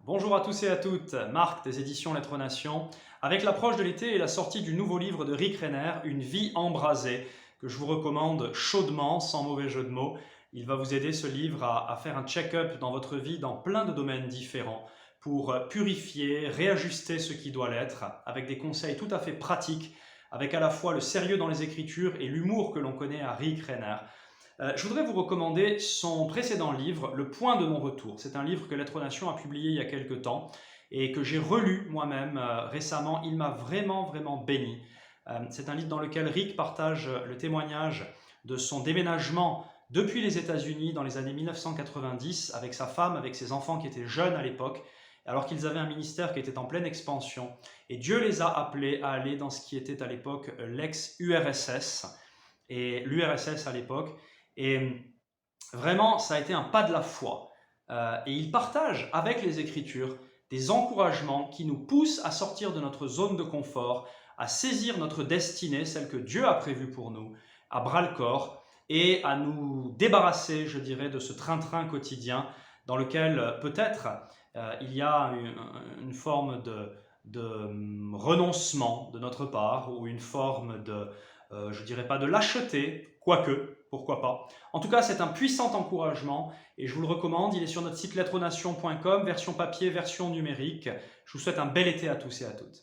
Bonjour à tous et à toutes, Marc des éditions Lettres Nation. Avec l'approche de l'été et la sortie du nouveau livre de Rick Renner, Une vie embrasée, que je vous recommande chaudement, sans mauvais jeu de mots. Il va vous aider ce livre à faire un check-up dans votre vie dans plein de domaines différents pour purifier, réajuster ce qui doit l'être, avec des conseils tout à fait pratiques, avec à la fois le sérieux dans les écritures et l'humour que l'on connaît à Rick Renner. Je voudrais vous recommander son précédent livre, Le point de non-retour. C'est un livre que Lettres Nation a publié il y a quelque temps et que j'ai relu moi-même récemment. Il m'a vraiment béni. C'est un livre dans lequel Rick partage le témoignage de son déménagement depuis les États-Unis dans les années 1990 avec sa femme, avec ses enfants qui étaient jeunes à l'époque, alors qu'ils avaient un ministère qui était en pleine expansion. Et Dieu les a appelés à aller dans ce qui était à l'époque l'ex-URSS, et l'URSS à l'époque. Et vraiment, ça a été un pas de la foi. Et il partage avec les Écritures des encouragements qui nous poussent à sortir de notre zone de confort, à saisir notre destinée, celle que Dieu a prévue pour nous, à bras-le-corps, et à nous débarrasser, je dirais, de ce train-train quotidien dans lequel peut-être il y a une forme de renoncement de notre part, ou une forme de, je ne dirais pas de lâcheté, quoique, pourquoi pas. En tout cas, c'est un puissant encouragement et je vous le recommande. Il est sur notre site lettresnation.com, version papier, version numérique. Je vous souhaite un bel été à tous et à toutes.